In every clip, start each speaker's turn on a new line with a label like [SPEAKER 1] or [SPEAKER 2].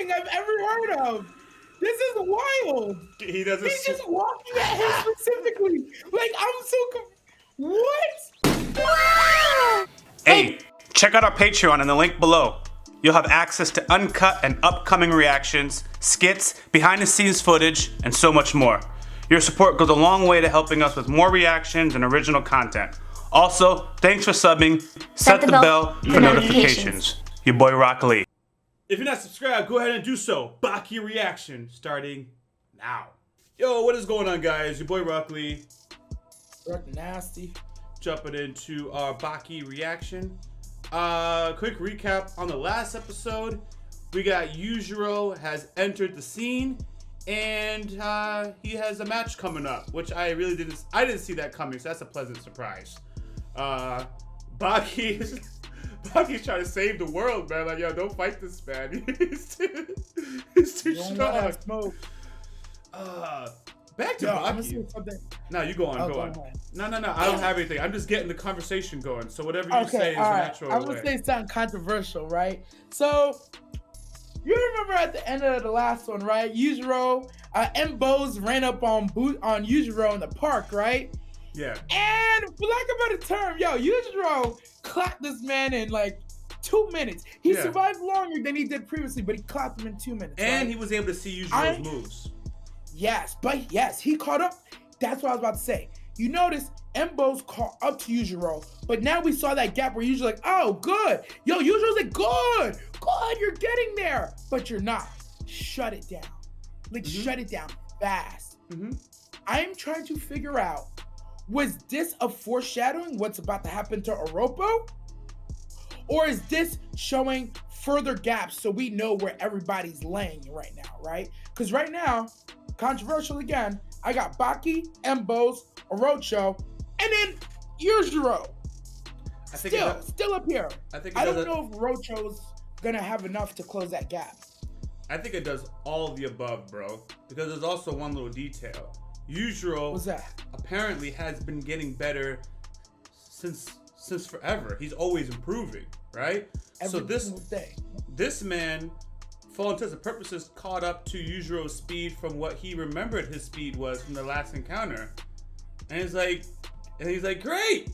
[SPEAKER 1] thing I've ever heard of. This is wild.
[SPEAKER 2] He doesn't.
[SPEAKER 1] He's just walking at him specifically. Like, I'm so what?
[SPEAKER 2] Hey, check out our Patreon in the link below. You'll have access to uncut and upcoming reactions, skits, behind-the-scenes footage, and so much more. Your support goes a long way to helping us with more reactions and original content. Also, thanks for subbing. Set the bell for notifications. Your boy YaBoyRockLee. If you're not subscribed, go ahead and do so. Baki reaction starting now. Yo, what is going on, guys? Your boy YaBoyRockLee.
[SPEAKER 1] DirectoryNasty.
[SPEAKER 2] Jumping into our Baki reaction. Quick recap on the last episode. We got Yujiro has entered the scene, and he has a match coming up, which I didn't see that coming, so that's a pleasant surprise. Baki's trying to save the world, man. Like, yo, don't fight this man. He's too strong. Back to Baki. No, you go on, go on. No, I don't have anything. I'm just getting the conversation going. So whatever you say is a natural way.
[SPEAKER 1] I'm gonna say something controversial, right? So, you remember at the end of the last one, right? Yujiro, Mbos ran up on Yujiro in the park, right?
[SPEAKER 2] Yeah.
[SPEAKER 1] And for lack of a better term, yo, Yujiro clapped this man in like 2 minutes. He survived longer than he did previously, but he clapped him in 2 minutes.
[SPEAKER 2] And he was able to see Yujiro's moves.
[SPEAKER 1] Yes, but yes, he caught up. That's what I was about to say. You notice Mbos caught up to Yujiro, but now we saw that gap where Yujiro's like, oh, good. Yo, Yujiro's like, good, you're getting there. But you're not. Shut it down. Like, shut it down fast. I'm trying to figure out, was this a foreshadowing what's about to happen to Oropo? Or is this showing further gaps so we know where everybody's laying right now, right? Because right now, controversial again, I got Baki, Mbos, Orocho, and then Yujiro. Still up here. I don't know if Orocho's gonna have enough to close that gap.
[SPEAKER 2] I think it does all of the above, bro. Because there's also one little detail. Yujiro apparently has been getting better since forever. He's always improving, right? This man, for all intents and purposes, caught up to Yujiro's speed from what he remembered his speed was from the last encounter. And he's like, great!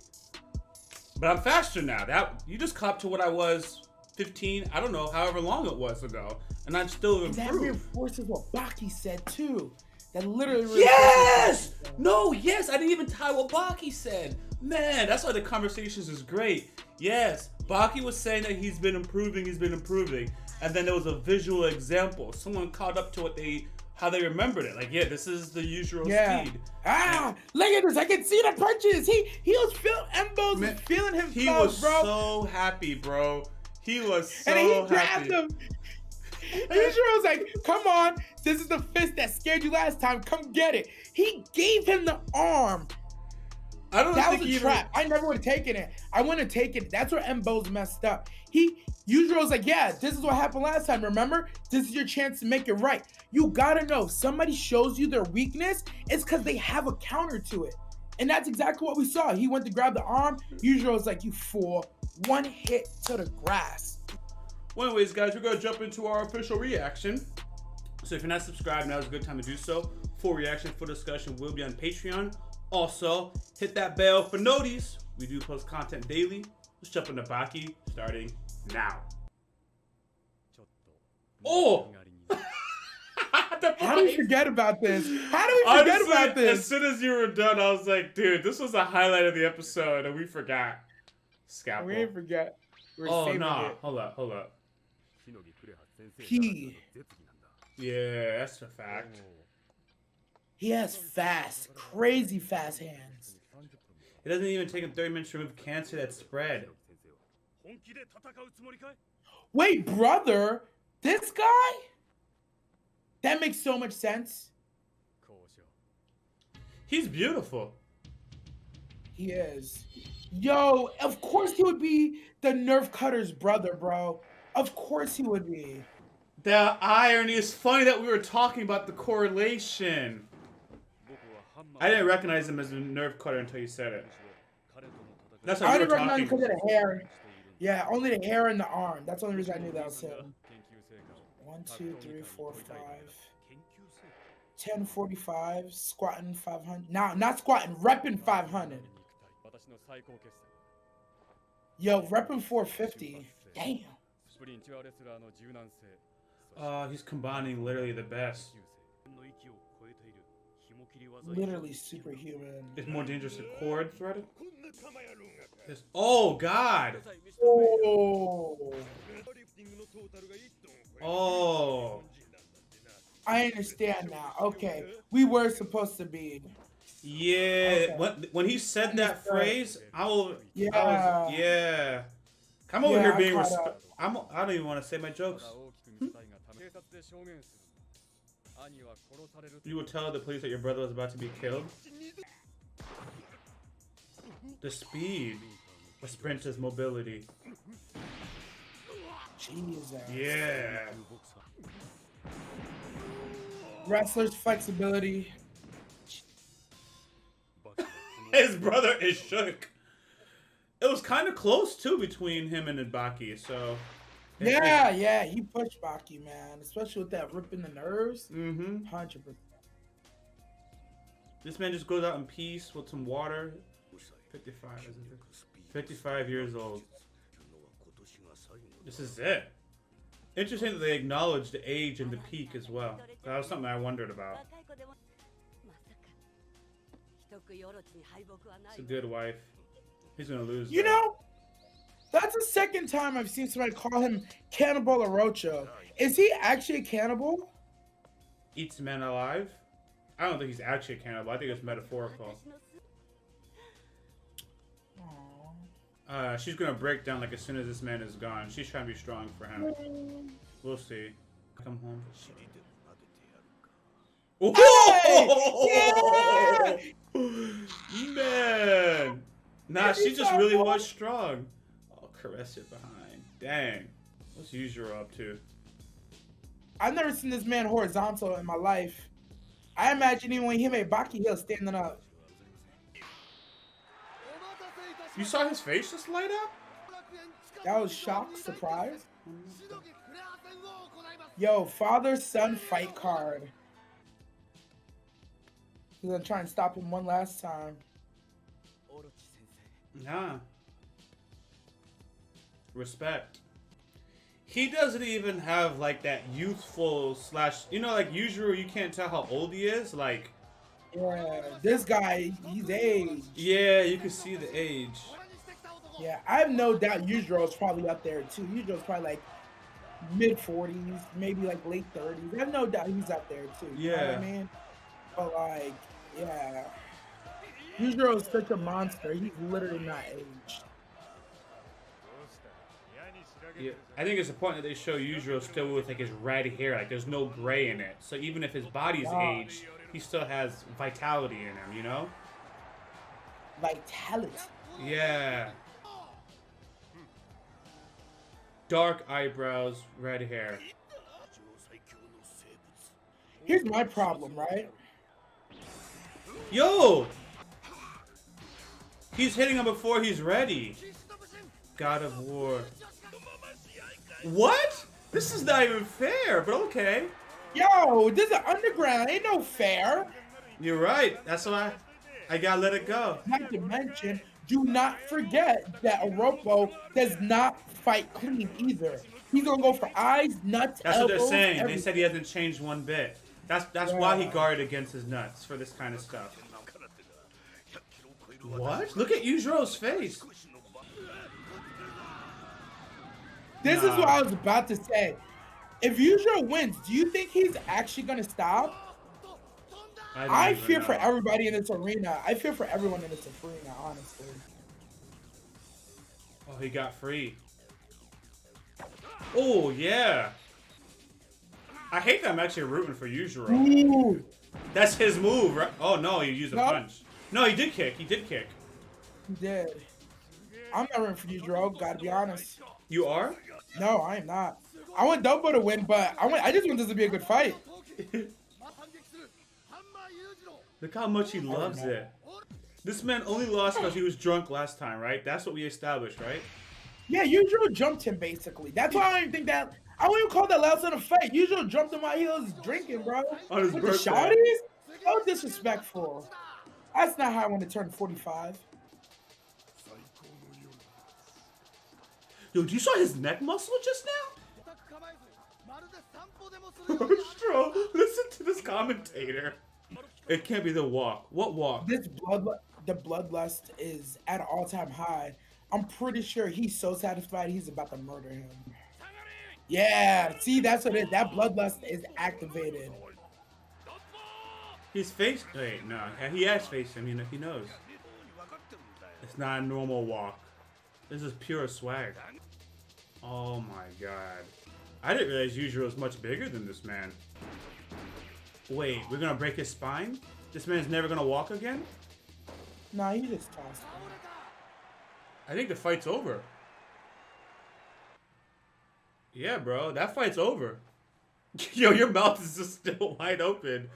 [SPEAKER 2] But I'm faster now. You just caught up to what I was 15, I don't know, however long it was ago. And I'm still improved.
[SPEAKER 1] That reinforces what Baki said too. That literally
[SPEAKER 2] yes! No, yes, I didn't even tie what Baki said. Man, that's why the conversations is great. Yes, Baki was saying that he's been improving. And then there was a visual example. Someone caught up to how they remembered it. Like, yeah, this is the usual speed.
[SPEAKER 1] Look at this. I can see the punches. He was feeling, Mbos was feeling himself,
[SPEAKER 2] he was
[SPEAKER 1] bro.
[SPEAKER 2] so happy, bro. He was so happy.
[SPEAKER 1] And he grabbed him. And Yujiro was like, come on. This is the fist that scared you last time. Come get it. He gave him the arm. That was a trap. I never would have taken it. I wouldn't have taken it. That's where Mbos messed up. Yujiro's like, yeah, this is what happened last time. Remember? This is your chance to make it right. You gotta know, if somebody shows you their weakness, it's because they have a counter to it. And that's exactly what we saw. He went to grab the arm. Yujiro's like, you fool. One hit to the grass.
[SPEAKER 2] Well, anyways, guys, we're gonna jump into our official reaction. So if you're not subscribed, now is a good time to do so. Full reaction, full discussion will be on Patreon. Also, hit that bell for notice. We do post content daily. Let's jump into Baki, starting now. Oh!
[SPEAKER 1] How do we forget about this? How do we forget about this?
[SPEAKER 2] As soon as you were done, I was like, dude, this was a highlight of the episode, and we forgot. Scalpel.
[SPEAKER 1] We didn't forget.
[SPEAKER 2] Oh, no. Hold up. Yeah, that's a fact.
[SPEAKER 1] He has crazy fast hands.
[SPEAKER 2] It doesn't even take him 30 minutes to remove cancer that's spread.
[SPEAKER 1] Wait, brother, this guy? That makes so much sense.
[SPEAKER 2] He's beautiful.
[SPEAKER 1] He is. Yo, of course he would be the Nerf Cutter's brother, bro. Of course he would be.
[SPEAKER 2] The irony is funny that we were talking about the correlation. I didn't recognize him as a Nerf Cutter until you said it. That's how
[SPEAKER 1] I didn't recognize him because of the hair. Yeah, only the hair and the arm. That's the only reason I knew that was him. 1, 2, 3, 4, 5. 1045, squatting 500. Nah, not squatting, repping 500. Yo, repping 450. Damn.
[SPEAKER 2] He's combining literally the best.
[SPEAKER 1] Literally superhuman.
[SPEAKER 2] It's more dangerous to cord threaded. Oh God.
[SPEAKER 1] Oh.
[SPEAKER 2] Oh.
[SPEAKER 1] I understand now. Okay, we were supposed to be.
[SPEAKER 2] Yeah.
[SPEAKER 1] Okay.
[SPEAKER 2] When he said that phrase,
[SPEAKER 1] Yeah.
[SPEAKER 2] Yeah. I'm over here being I don't even want to say my jokes. You would tell the police that your brother was about to be killed. The speed. A sprint is mobility.
[SPEAKER 1] Jesus.
[SPEAKER 2] Yeah.
[SPEAKER 1] Wrestler's flexibility.
[SPEAKER 2] His brother is shook. It was kind of close too between him and Baki, so.
[SPEAKER 1] Yeah, he pushed Baki, man, especially with that ripping the nerves.
[SPEAKER 2] 100%. This man just goes out in peace with some water. 55, isn't it? 55 years old. This is it. Interesting that they acknowledge the age and the peak as well. That was something I wondered about. It's a good wife. He's gonna lose.
[SPEAKER 1] You know, that's the second time I've seen somebody call him Cannibal Orocho. Is he actually a cannibal?
[SPEAKER 2] Eats men alive? I don't think he's actually a cannibal. I think it's metaphorical. She's gonna break down like as soon as this man is gone. She's trying to be strong for him. We'll see. Come home.
[SPEAKER 1] Hey! Yeah!
[SPEAKER 2] Man! Nah, she just really was strong. Oh, caress it behind. Dang. What's Yujiro up to?
[SPEAKER 1] I've never seen this man horizontal in my life. I imagine even when he made Baki Hill standing up.
[SPEAKER 2] You saw his face just light up?
[SPEAKER 1] That was shock, surprise. Yo, father-son fight card. He's gonna try and stop him one last time.
[SPEAKER 2] Nah. Respect. He doesn't even have like that youthful slash, you know, like usually you can't tell how old he is. Like,
[SPEAKER 1] yeah, this guy, he's aged.
[SPEAKER 2] Yeah, you can see the age.
[SPEAKER 1] Yeah, I have no doubt Yujiro's probably up there too. Yujiro's probably like mid-40s, maybe like late 30s. I have no doubt he's up there too. You know what I mean? But like, yeah. Yujiro is such a monster. He's literally not aged.
[SPEAKER 2] Yeah, I think it's important that they show Yujiro still with like his red hair. Like there's no gray in it. So even if his body's aged, he still has vitality in him, you know?
[SPEAKER 1] Vitality.
[SPEAKER 2] Yeah. Dark eyebrows, red hair.
[SPEAKER 1] Here's my problem, right?
[SPEAKER 2] Yo! He's hitting him before he's ready. God of War. What? This is not even fair, but okay.
[SPEAKER 1] Yo, this is underground. Ain't no fair.
[SPEAKER 2] You're right. That's why I gotta let it go.
[SPEAKER 1] Not to mention, do not forget that Oropo does not fight clean either. He's gonna go for eyes, nuts,
[SPEAKER 2] That's
[SPEAKER 1] elbows,
[SPEAKER 2] what they're saying.
[SPEAKER 1] everything.
[SPEAKER 2] They said he hasn't changed one bit. That's why he guarded against his nuts for this kind of stuff. What? Look at Yujiro's face.
[SPEAKER 1] This is what I was about to say. If Yujiro wins, do you think he's actually gonna stop? I fear for everybody in this arena. I fear for everyone in this arena, honestly.
[SPEAKER 2] Oh, he got free. Oh, yeah. I hate that I'm actually rooting for Yujiro.
[SPEAKER 1] Ooh.
[SPEAKER 2] That's his move, right? Oh, no, he used a punch. No, he did kick. He did kick.
[SPEAKER 1] He did. I'm not rooting for Yujiro, gotta be honest.
[SPEAKER 2] You are?
[SPEAKER 1] No, I am not. I want Dobo to win, but I just want this to be a good fight.
[SPEAKER 2] Look how much he loves it. This man only lost because he was drunk last time, right? That's what we established, right?
[SPEAKER 1] Yeah, Yujiro jumped him basically. That's why I don't even think that. I wouldn't even call that last in a fight. Usual jumped in my heels drinking, bro.
[SPEAKER 2] On his
[SPEAKER 1] With
[SPEAKER 2] birthday.
[SPEAKER 1] the shawties? So disrespectful. That's not how I want to turn 45.
[SPEAKER 2] Yo, you saw his neck muscle just now? Bro, listen to this commentator. It can't be the walk. What walk?
[SPEAKER 1] The bloodlust is at an all-time high. I'm pretty sure he's so satisfied he's about to murder him. Yeah, see, that's what it is. That bloodlust is activated.
[SPEAKER 2] His face. Wait, no. He has face. I mean, if he knows. It's not a normal walk. This is pure swag. Oh my god. I didn't realize Yujiro is much bigger than this man. Wait, we're gonna break his spine? This man's never gonna walk again?
[SPEAKER 1] Nah, he just tossed him.
[SPEAKER 2] I think the fight's over. Yeah, bro, that fight's over. Yo, your mouth is just still wide open.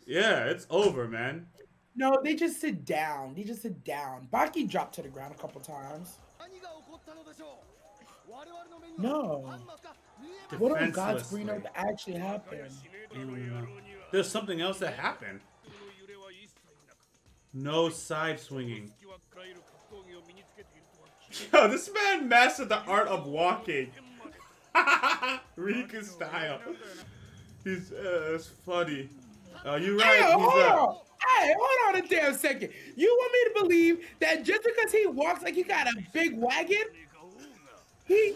[SPEAKER 2] Yeah, it's over, man.
[SPEAKER 1] No, they just sit down. They just sit down. Baki dropped to the ground a couple times. No. What on God's green earth actually happened?
[SPEAKER 2] There's something else that happened. No side swinging. Yo, this man mastered the art of walking. Riku style. He's it's funny. You're right.
[SPEAKER 1] Hey, hold on a damn second. You want me to believe that just because he walks like he got a big wagon, he's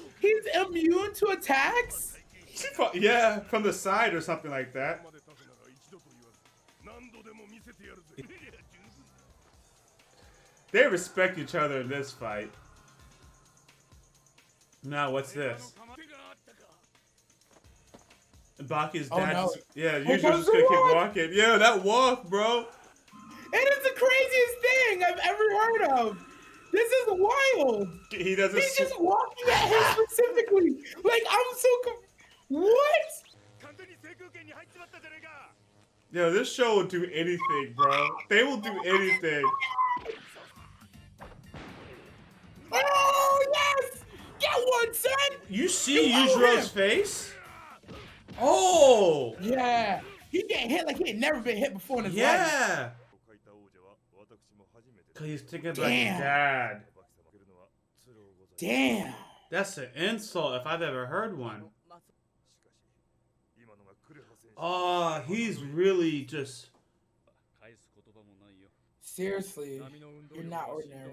[SPEAKER 1] immune to attacks?
[SPEAKER 2] Yeah, from the side or something like that. They respect each other in this fight. Now, what's this? Baki's dad.
[SPEAKER 1] No.
[SPEAKER 2] Yeah, Yujiro's just gonna keep walking. Yeah, that walk, bro.
[SPEAKER 1] It is the craziest thing I've ever heard of. This is wild.
[SPEAKER 2] He doesn't.
[SPEAKER 1] He's just walking at him specifically. Like, I'm so what?
[SPEAKER 2] Yo, this show will do anything, bro. They will do anything.
[SPEAKER 1] Oh, yes! Get one, son!
[SPEAKER 2] You see Yujiro's face? Oh!
[SPEAKER 1] Yeah. He getting hit like he had never been hit before in his life.
[SPEAKER 2] Yeah! Cause he's thinking about his dad.
[SPEAKER 1] Damn.
[SPEAKER 2] That's an insult if I've ever heard one. Oh, he's really just...
[SPEAKER 1] Seriously, you're not ordinary.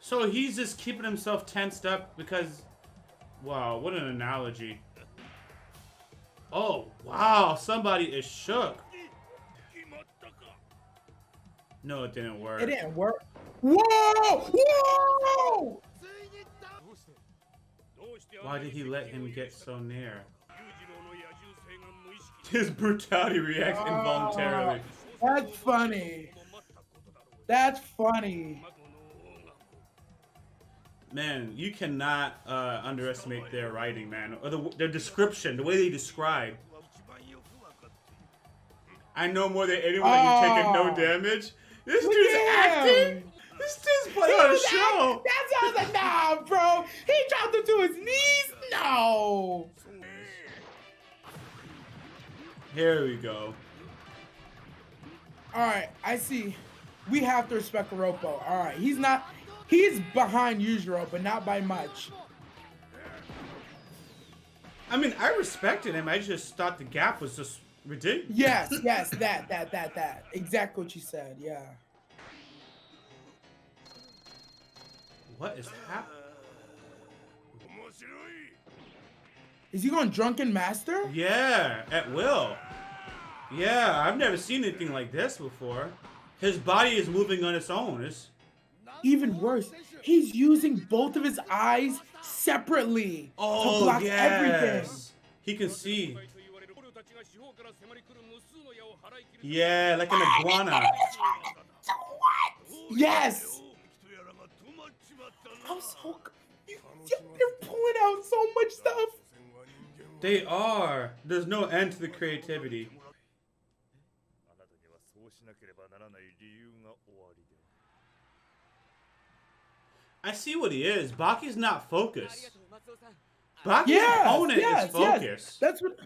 [SPEAKER 2] So he's just keeping himself tensed up because... Wow, what an analogy. Oh, wow, somebody is shook. No, it didn't work.
[SPEAKER 1] It didn't work. Whoa! Whoa!
[SPEAKER 2] Why did he let him get so near? His brutality reacts involuntarily.
[SPEAKER 1] That's funny. That's funny.
[SPEAKER 2] Man, you cannot underestimate their writing, man. Or their description, the way they describe. I know more than anyone that you taking no damage. This dude's acting. This dude's playing on a show.
[SPEAKER 1] That's how I was like, nah, bro. He dropped him to his knees. No.
[SPEAKER 2] Here we go.
[SPEAKER 1] All right, I see. We have to respect Kuroko. All right, he's behind Yujiro, but not by much.
[SPEAKER 2] I mean, I respected him. I just thought the gap was just ridiculous.
[SPEAKER 1] Yes, that. Exactly what you said, yeah.
[SPEAKER 2] What is happening?
[SPEAKER 1] Is he going Drunken Master?
[SPEAKER 2] Yeah, at will. Yeah, I've never seen anything like this before. His body is moving on its own. It's...
[SPEAKER 1] Even worse, he's using both of his eyes separately to block everything.
[SPEAKER 2] He can see. Yeah, like an iguana.
[SPEAKER 1] So what? Yes. I'm so... They're pulling out so much stuff.
[SPEAKER 2] They are. There's no end to the creativity. I see what he is. Baki's not focused. Baki's opponent is focused.
[SPEAKER 1] Yes. That's what.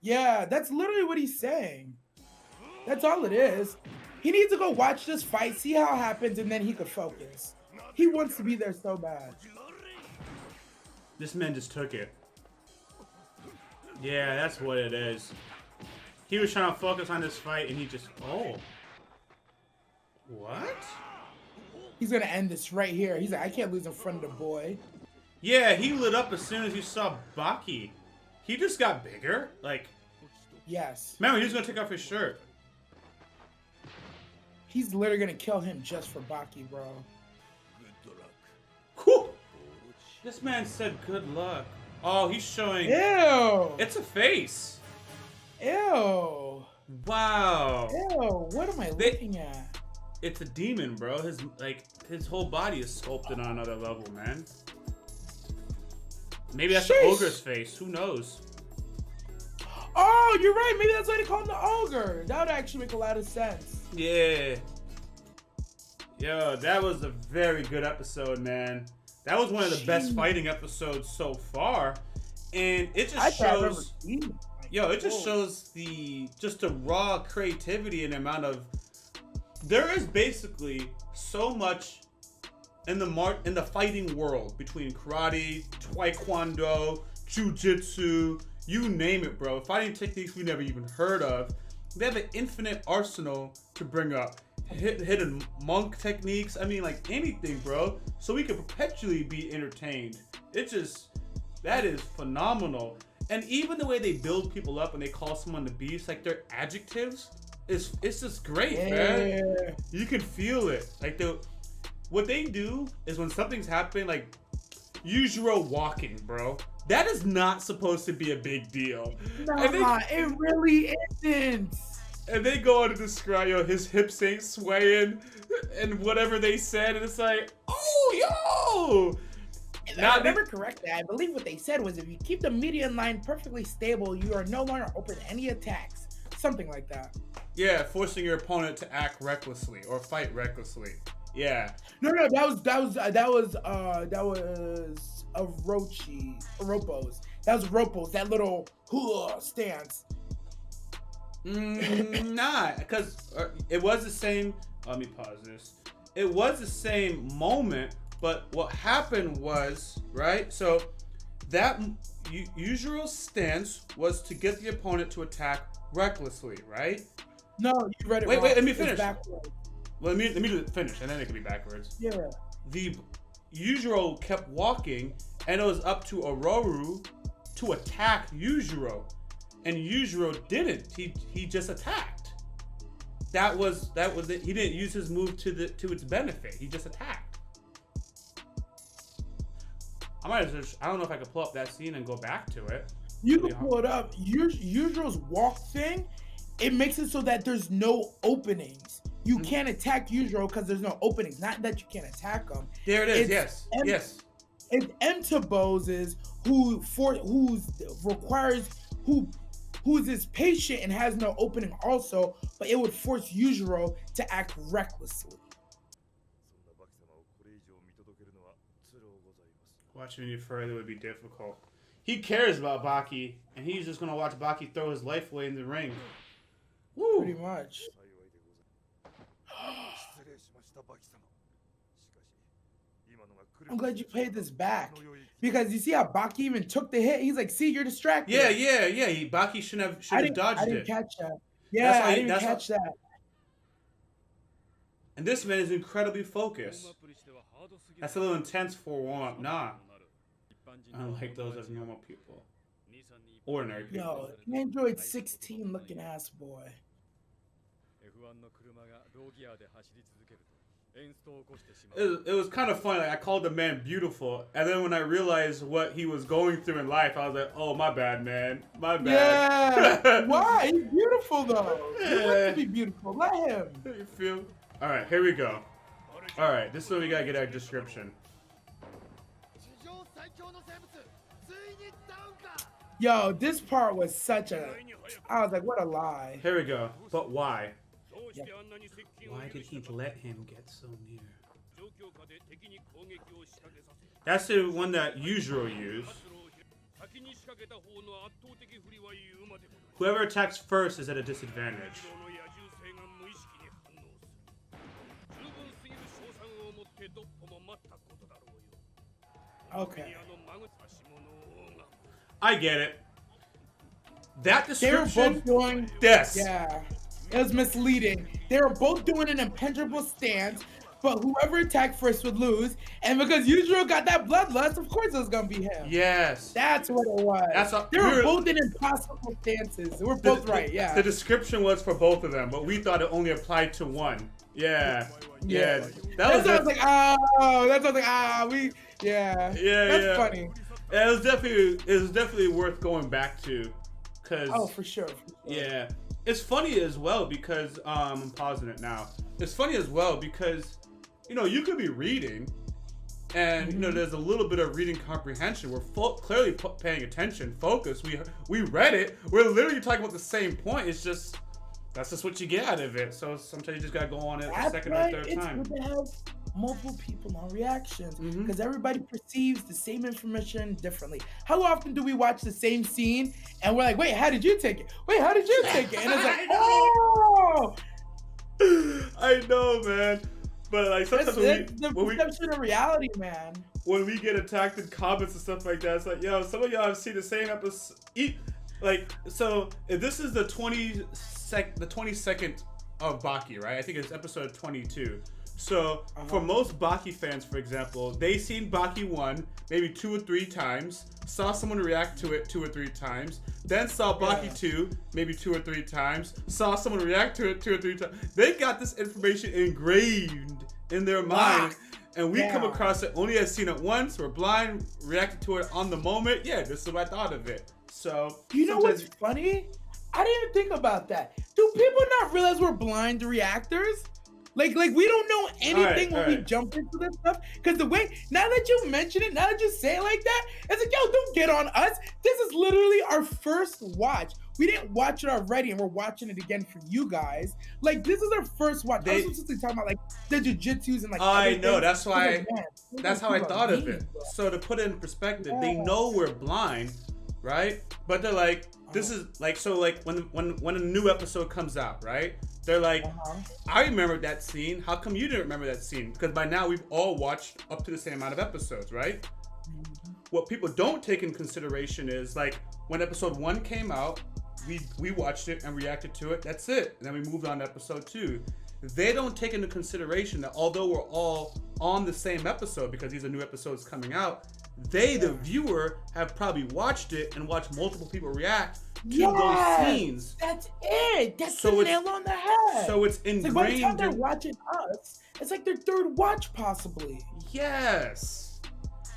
[SPEAKER 1] Yeah, that's literally what he's saying. That's all it is. He needs to go watch this fight, see how it happens, and then he could focus. He wants to be there so bad.
[SPEAKER 2] This man just took it. Yeah, that's what it is. He was trying to focus on this fight, and he just... Oh. What?
[SPEAKER 1] He's going to end this right here. He's like, I can't lose in front of the boy.
[SPEAKER 2] Yeah, he lit up as soon as he saw Baki. He just got bigger. Like...
[SPEAKER 1] Yes.
[SPEAKER 2] Man, he's going to take off his shirt.
[SPEAKER 1] He's literally going to kill him just for Baki, bro.
[SPEAKER 2] Whew. This man said good luck. Oh, he's showing...
[SPEAKER 1] Ew.
[SPEAKER 2] It's a face.
[SPEAKER 1] Ew.
[SPEAKER 2] Wow.
[SPEAKER 1] Ew. What am I looking at?
[SPEAKER 2] It's a demon, bro. His whole body is sculpted on another level, man. Maybe that's the ogre's face. Who knows?
[SPEAKER 1] Oh, you're right. Maybe that's why they call him the ogre. That would actually make a lot of sense.
[SPEAKER 2] Yeah. Yo, that was a very good episode, man. That was one of the best fighting episodes so far, and it just shows. Yo, it just shows the raw creativity and the amount of. There is basically so much in the fighting world between karate, taekwondo, jiu-jitsu, you name it, bro. Fighting techniques we never even heard of. They have an infinite arsenal to bring up. Hidden monk techniques. I mean, like anything, bro. So we could perpetually be entertained. That is phenomenal. And even the way they build people up and they call someone the beast, like their adjectives, it's just great, man. You can feel it. Like what they do is when something's happening, like Yujiro walking, bro. That is not supposed to be a big deal.
[SPEAKER 1] Nah, it really isn't.
[SPEAKER 2] And they go on to describe, yo, his hips ain't swaying and whatever they said, and it's like, oh, yo!
[SPEAKER 1] Now, remember correctly, I believe what they said was if you keep the median line perfectly stable, you are no longer open to any attacks. Something like that.
[SPEAKER 2] Yeah, forcing your opponent to act recklessly or fight recklessly. Yeah.
[SPEAKER 1] No, that was Ropos. That was Ropos, that little stance.
[SPEAKER 2] Nah, because it was the same. Let me pause this. It was the same moment, but what happened was, right? So that usual stance was to get the opponent to attack recklessly, right?
[SPEAKER 1] No, you read it
[SPEAKER 2] wrong. Wait, let me finish.
[SPEAKER 1] Well,
[SPEAKER 2] let me do it finish, and then it can be backwards.
[SPEAKER 1] Yeah.
[SPEAKER 2] The Yujiro kept walking, and it was up to Aroru to attack Yujiro. And Yujiro didn't. He just attacked. That was it. He didn't use his move to its benefit. He just attacked. I don't know if I could pull up that scene and go back to it.
[SPEAKER 1] You can pull it up. Yujiro's walk thing, it makes it so that there's no openings. You can't attack Yujiro because there's no openings. Not that you can't attack him.
[SPEAKER 2] There it is. Yes.
[SPEAKER 1] It's Entoboses who's is patient and has no opening also, but it would force Yujiro to act recklessly.
[SPEAKER 2] Watching any further would be difficult. He cares about Baki, and he's just gonna watch Baki throw his life away in the ring. Woo!
[SPEAKER 1] Pretty much. I'm glad you played this back. Because you see how Baki even took the hit? He's like, see, you're distracted.
[SPEAKER 2] Yeah. Baki should have dodged it.
[SPEAKER 1] I didn't catch that. Yeah, I didn't catch that.
[SPEAKER 2] And this man is incredibly focused. That's a little intense for one. Nah. I don't like those as normal people. Ordinary people.
[SPEAKER 1] Yo, Android 16 looking ass boy.
[SPEAKER 2] It was kind of funny. Like, I called the man beautiful, and then when I realized what he was going through in life, I was like, "Oh, my bad, man. My bad."
[SPEAKER 1] Yeah. Why? He's beautiful though. He wants to be beautiful. Let him.
[SPEAKER 2] You feel? All right, here we go. All right, this is what we gotta get our description.
[SPEAKER 1] Yo, this part was such a. I was like, what a lie.
[SPEAKER 2] Here we go. But why?
[SPEAKER 1] Yep.
[SPEAKER 2] Why did he let him get so near? That's the one that Yujiro used. Whoever attacks first is at a disadvantage.
[SPEAKER 1] Okay.
[SPEAKER 2] I get it. That description.
[SPEAKER 1] They were both doing.
[SPEAKER 2] Yes.
[SPEAKER 1] Yeah. It was misleading. They were both doing an impenetrable stance, but whoever attacked first would lose. And because Yujiro got that bloodlust, of course it was gonna be him.
[SPEAKER 2] Yes.
[SPEAKER 1] That's what it was. They were both in impossible stances. They were both right. Yeah.
[SPEAKER 2] The description was for both of them, but we thought it only applied to one. Yeah. Yeah.
[SPEAKER 1] That's what I was like, oh, that's what I was like, yeah.
[SPEAKER 2] Yeah.
[SPEAKER 1] That's funny.
[SPEAKER 2] Yeah, it was definitely worth going back to, cause.
[SPEAKER 1] Oh, for sure.
[SPEAKER 2] Yeah. It's funny as well because I'm pausing it now. It's funny as well because, you know, you could be reading, and you know, there's a little bit of reading comprehension. We're clearly paying attention, focus. We read it. We're literally talking about the same point. It's just that's just what you get out of it. So sometimes you just gotta go on it a second or third time.
[SPEAKER 1] It's good to have multiple people on reactions because everybody perceives the same information differently. How often do we watch the same scene and we're like, wait, how did you take it? Wait, how did you take it? And it's like, oh!
[SPEAKER 2] I know, man. But like sometimes
[SPEAKER 1] the perception of reality, man.
[SPEAKER 2] When we get attacked in comments and stuff like that, it's like, yo, some of y'all have seen the same episode. Like, so if this is the 22nd of Baki, right? I think it's episode 22. So for most Baki fans, for example, they seen Baki 1 maybe 2 or 3 times, saw someone react to it 2 or 3 times, then saw Baki 2 maybe 2 or 3 times, saw someone react to it 2 or 3 times. They got this information engraved in their mind, and we come across it only as seen it once. We're blind, reacted to it on the moment. Yeah, this is what I thought of it. So
[SPEAKER 1] you know what's funny? I didn't even think about that. Do people not realize we're blind reactors? Like we don't know anything when we jump into this stuff. Because the way, now that you mention it, now that you say it like that, it's like, yo, don't get on us. This is literally our first watch. We didn't watch it already, and we're watching it again for you guys. Like, this is our first watch. I was just talking about, like, the jujitsus and, like,
[SPEAKER 2] I know, that's why, that's how I thought of it. So to put it in perspective, they know we're blind, right? But they're like, this is, like, so, like, when a new episode comes out, right? They're like, I remember that scene. How come you didn't remember that scene? Because by now we've all watched up to the same amount of episodes, right? What people don't take in consideration is, like, when episode 1 came out, we watched it and reacted to it. That's it. And then we moved on to episode 2. They don't take into consideration that although we're all on the same episode, because these are new episodes coming out, they, the viewer, have probably watched it and watched multiple people react to those scenes.
[SPEAKER 1] That's it. That's the nail on the head.
[SPEAKER 2] So it's ingrained.
[SPEAKER 1] Like, by the time they're watching us, it's like their third watch, possibly.
[SPEAKER 2] Yes.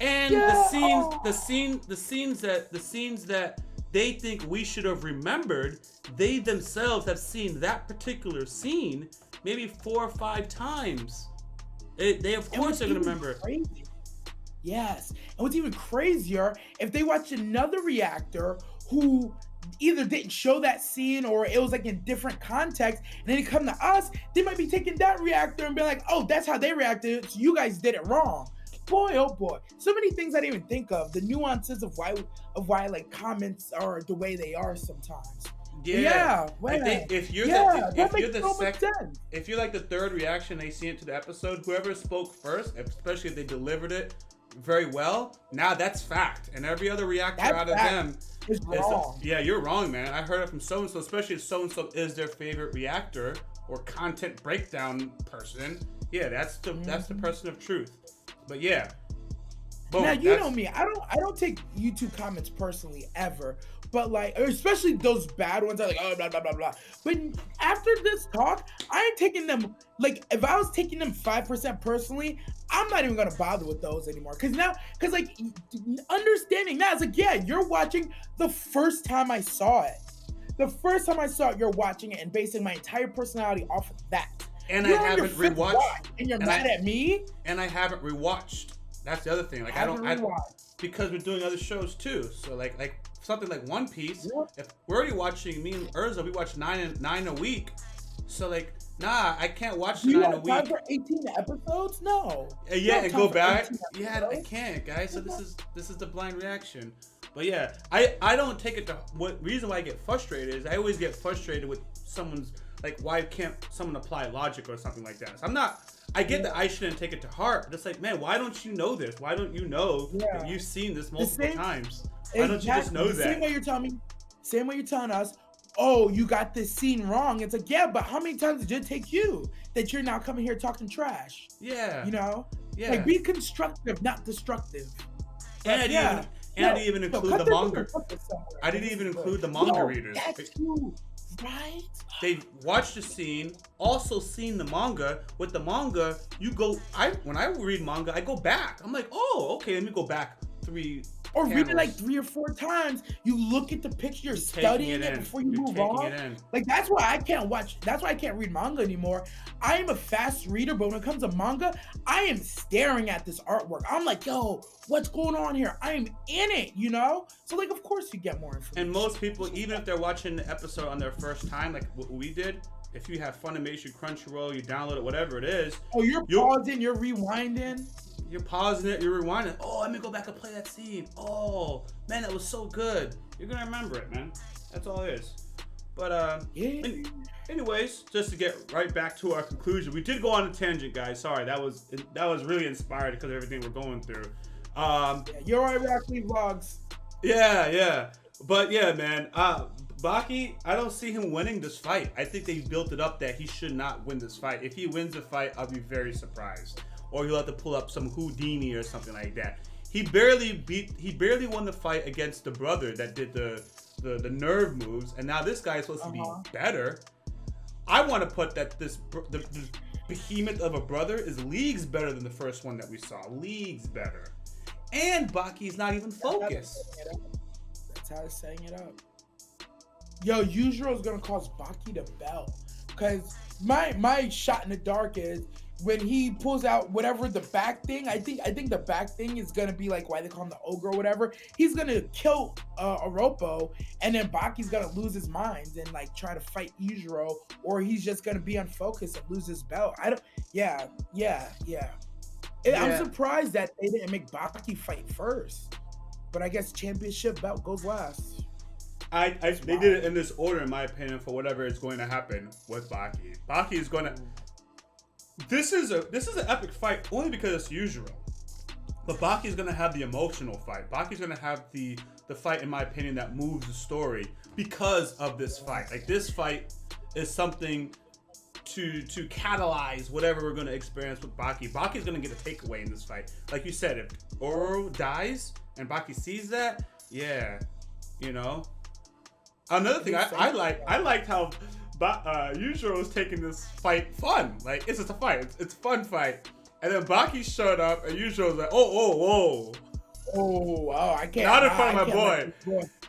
[SPEAKER 2] And the scenes that they think we should have remembered, they themselves have seen that particular scene maybe 4 or 5 times. They of course are gonna remember.
[SPEAKER 1] Crazy. Yes. And what's even crazier, if they watched another reactor who either didn't show that scene or it was like in different context, and then they come to us, they might be taking that reactor and be like, oh, that's how they reacted, so you guys did it wrong. Boy, oh boy. So many things I didn't even think of. The nuances of why like comments are the way they are sometimes.
[SPEAKER 2] Yeah. If you're like the third reaction they see into the episode, whoever spoke first, especially if they delivered it very well, now that's fact. And every other reactor out of them
[SPEAKER 1] is wrong.
[SPEAKER 2] You're wrong, man. I heard it from so and so, especially if so and so is their favorite reactor or content breakdown person. Yeah, that's the person of truth. But yeah. Boom,
[SPEAKER 1] now you know me. I don't take YouTube comments personally ever. But like, especially those bad ones are like, oh, blah, blah, blah, blah. But after this talk, I ain't taking them, like, if I was taking them 5% personally, I'm not even going to bother with those anymore. Because like, understanding that, it's like, yeah, you're watching the first time I saw it. The first time I saw it, you're watching it and basing my entire personality off of that.
[SPEAKER 2] And I haven't rewatched.
[SPEAKER 1] And you're mad at me?
[SPEAKER 2] And I haven't rewatched. That's the other thing. Like, I don't because we're doing other shows too. So like something like One Piece. If we're already watching, me and Urza, we watch 9 a week. So like, nah, I can't watch
[SPEAKER 1] Do you
[SPEAKER 2] 9 a
[SPEAKER 1] have time
[SPEAKER 2] week.
[SPEAKER 1] for 18 episodes? No.
[SPEAKER 2] Yeah, and go back. Yeah, I
[SPEAKER 1] episodes?
[SPEAKER 2] can't, guys. So this is the blind reaction. But yeah, I don't take it to what reason why I get frustrated is I always get frustrated with someone's like, why can't someone apply logic or something like that? So I'm not. I get that I shouldn't take it to heart, but it's like, man, why don't you know this? Why don't you know that you've seen this multiple times? Why don't you just know that?
[SPEAKER 1] Same way you're telling me, same way you're telling us, oh, you got this scene wrong. It's like, yeah, but how many times did it take you that you're now coming here talking trash?
[SPEAKER 2] Yeah.
[SPEAKER 1] You know?
[SPEAKER 2] Yeah.
[SPEAKER 1] Like, be constructive, not destructive.
[SPEAKER 2] And I didn't even include the manga. I didn't even include the manga readers.
[SPEAKER 1] That's true. Right?
[SPEAKER 2] They watched the scene, also seen the manga. With the manga, when I read manga, I go back. I'm like, oh, okay, let me go back 3
[SPEAKER 1] or
[SPEAKER 2] panels.
[SPEAKER 1] read it like 3 or 4 times. You look at the picture, you're studying it before you move on. Like, that's why I can't watch. That's why I can't read manga anymore. I am a fast reader, but when it comes to manga, I am staring at this artwork. I'm like, yo, what's going on here? I am in it, you know? So, like, of course you get more information.
[SPEAKER 2] And most people, even if they're watching the episode on their first time, like what we did, if you have Funimation, Crunchyroll, you download it, whatever it is.
[SPEAKER 1] Oh, you're pausing, you're rewinding.
[SPEAKER 2] You're pausing it, you're rewinding. Oh, let me go back and play that scene. Oh, man, that was so good. You're gonna remember it, man. That's all it is. But anyways, just to get right back to our conclusion, we did go on a tangent, guys. Sorry, that was really inspired because of everything we're going through.
[SPEAKER 1] YaBoyRockLee vlogs.
[SPEAKER 2] Yeah. But yeah, man. Baki, I don't see him winning this fight. I think they built it up that he should not win this fight. If he wins the fight, I'll be very surprised. Or he'll have to pull up some Houdini or something like that. He barely won the fight against the brother that did the nerve moves, and now this guy is supposed to be better. I want to put that the behemoth of a brother is leagues better than the first one that we saw. Leagues better. And Baki's not even focused.
[SPEAKER 1] That's how they're setting it up. Yo, Yujiro's gonna cause Baki to belt. Cause my shot in the dark is when he pulls out whatever the back thing, I think the back thing is gonna be like why they call him the Ogre or whatever. He's gonna kill Oropo, and then Baki's gonna lose his mind and like try to fight Yujiro, or he's just gonna be unfocused and lose his belt. Yeah. I'm surprised that they didn't make Baki fight first, but I guess championship belt goes last.
[SPEAKER 2] They did it in this order, in my opinion, for whatever is going to happen with Baki. Baki is going to. This is an epic fight only because it's Yujiro. But Baki's gonna have the emotional fight. Baki's gonna have the fight, in my opinion, that moves the story because of this fight. Like, this fight is something to catalyze whatever we're gonna experience with Baki. Baki's gonna get a takeaway in this fight. Like you said, if Oro dies and Baki sees that, yeah, you know. Another thing I liked how Yujiro was taking this fight fun. Like, it's just a fight. It's a fun fight. And then Baki showed up, and Yujiro was like, oh,
[SPEAKER 1] I can't.
[SPEAKER 2] Not in front of my boy.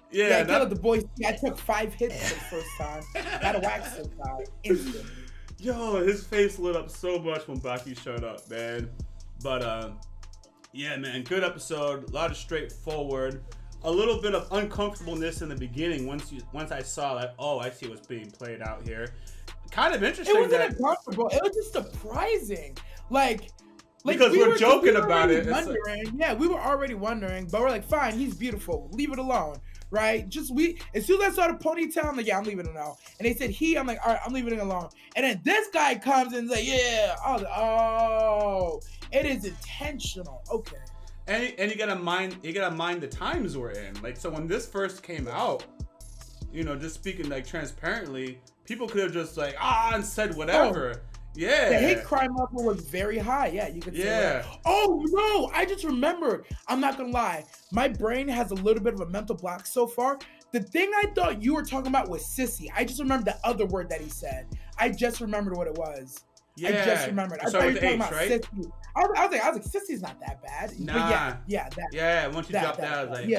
[SPEAKER 1] Yeah, I can't let the boy see. I took 5 hits for the first time. Got a wax this time. Instant.
[SPEAKER 2] Yo, his face lit up so much when Baki showed up, man. But, yeah, man, good episode. A lot of straightforward. A little bit of uncomfortableness in the beginning once I saw that, oh, I see what's being played out here. Kind of interesting.
[SPEAKER 1] It wasn't uncomfortable. It was just surprising. Like
[SPEAKER 2] because we're joking about it.
[SPEAKER 1] Yeah, we were already wondering, but we're like, fine, he's beautiful. Leave it alone, right? As soon as I saw the ponytail, I'm like, yeah, I'm leaving it alone. And they said I'm like, all right, I'm leaving it alone. And then this guy comes and is like, yeah. I was like, oh, it is intentional. Okay.
[SPEAKER 2] And you gotta mind the times we're in. Like, so when this first came out, you know, just speaking like transparently, people could have just like and said whatever. Oh. Yeah.
[SPEAKER 1] The hate crime level was very high. Yeah, you could say that. Oh no, I just remembered. I'm not gonna lie. My brain has a little bit of a mental block so far. The thing I thought you were talking about was sissy. I just remembered the other word that he said. I just remembered what it was. Yeah. I just remembered. I thought you were talking about sissy. I was like, sissy's not that bad.
[SPEAKER 2] Nah.
[SPEAKER 1] But
[SPEAKER 2] once you dropped that, I was like,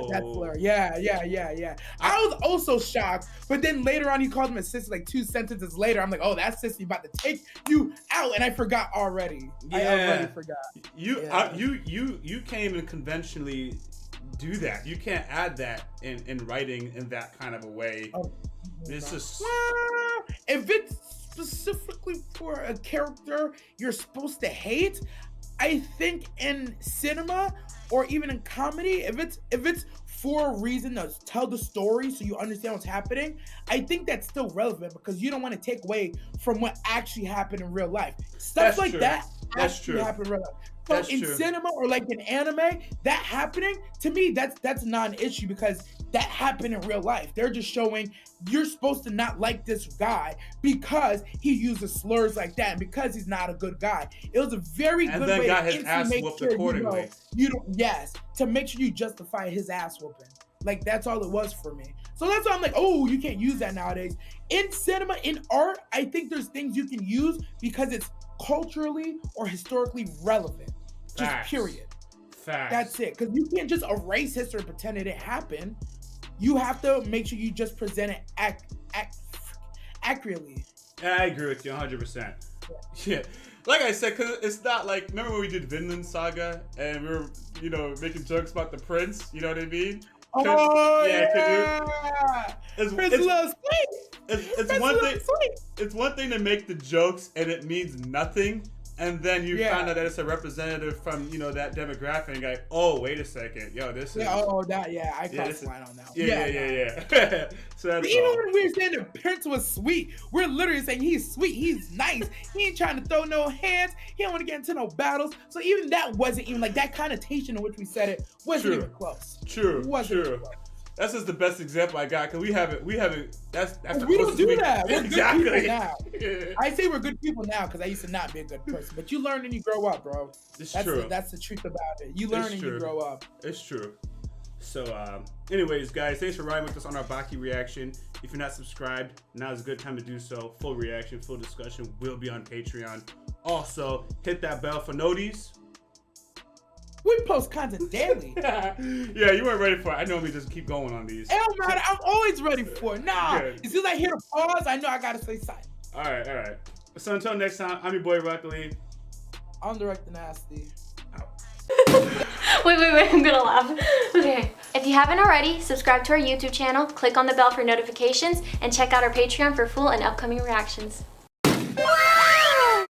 [SPEAKER 1] that's blur. Yeah. I was also shocked, but then later on, he called him a sissy like 2 sentences later. I'm like, oh, that's sissy about to take you out, and I forgot already.
[SPEAKER 2] Yeah.
[SPEAKER 1] I already forgot.
[SPEAKER 2] You can't even conventionally do that. You can't add that in writing in that kind of a way.
[SPEAKER 1] Oh,
[SPEAKER 2] it's just
[SPEAKER 1] if it's specifically for a character you're supposed to hate, I think in cinema or even in comedy, if it's for a reason to tell the story so you understand what's happening, I think that's still relevant because you don't want to take away from what actually happened in real life. Stuff like that actually happened in real life. So in cinema or like in anime, that happening, to me, that's not an issue because that happened in real life. They're just showing you're supposed to not like this guy because he uses slurs like that and because he's not a good guy. It was a very good way
[SPEAKER 2] got
[SPEAKER 1] to
[SPEAKER 2] his ass whooped accordingly.
[SPEAKER 1] To make sure you justify his ass whooping. Like, that's all it was for me. So that's why I'm like, oh, you can't use that nowadays. In cinema, in art, I think there's things you can use because it's culturally or historically relevant. Just
[SPEAKER 2] Facts.
[SPEAKER 1] Period.
[SPEAKER 2] Facts.
[SPEAKER 1] That's it. Because you can't just erase history and pretend it didn't happen. You have to make sure you just present it accurately.
[SPEAKER 2] I agree with you 100%. Yeah. Like I said, because it's not like, remember when we did Vinland Saga and we were, making jokes about the prince? You know what I mean?
[SPEAKER 1] Oh,
[SPEAKER 2] it's one thing to make the jokes and it means nothing. And then you find out that it's a representative from, that demographic and you're like, oh, wait a second. Yo, this is...
[SPEAKER 1] I crossed the line on that one.
[SPEAKER 2] Yeah. So that's
[SPEAKER 1] even when we were saying the prince was sweet, we're literally saying he's sweet, he's nice, he ain't trying to throw no hands, he don't want to get into no battles. So even that wasn't even like that connotation in which we said it wasn't even close.
[SPEAKER 2] True.
[SPEAKER 1] Even close.
[SPEAKER 2] That's just the best example I got because we haven't. That's
[SPEAKER 1] we don't do that. We're
[SPEAKER 2] exactly.
[SPEAKER 1] good people now. I say we're good people now because I used to not be a good person. But you learn and you grow up, bro. That's true. That's the truth about it. You learn and you grow up.
[SPEAKER 2] It's true. So, anyways, guys, thanks for riding with us on our Baki reaction. If you're not subscribed, now is a good time to do so. Full reaction, full discussion will be on Patreon. Also, hit that bell for noties.
[SPEAKER 1] We post content daily.
[SPEAKER 2] Yeah, you weren't ready for it. I normally just keep going on these.
[SPEAKER 1] It don't matter. I'm always ready for it. Nah, as soon as I hear the pause, I know I gotta say something.
[SPEAKER 2] All right. So until next time, I'm your boy YaBoyRockLee.
[SPEAKER 1] I'm DirectoryNasty.
[SPEAKER 3] Wait, I'm gonna laugh. Okay. If you haven't already, subscribe to our YouTube channel, click on the bell for notifications, and check out our Patreon for full and upcoming reactions.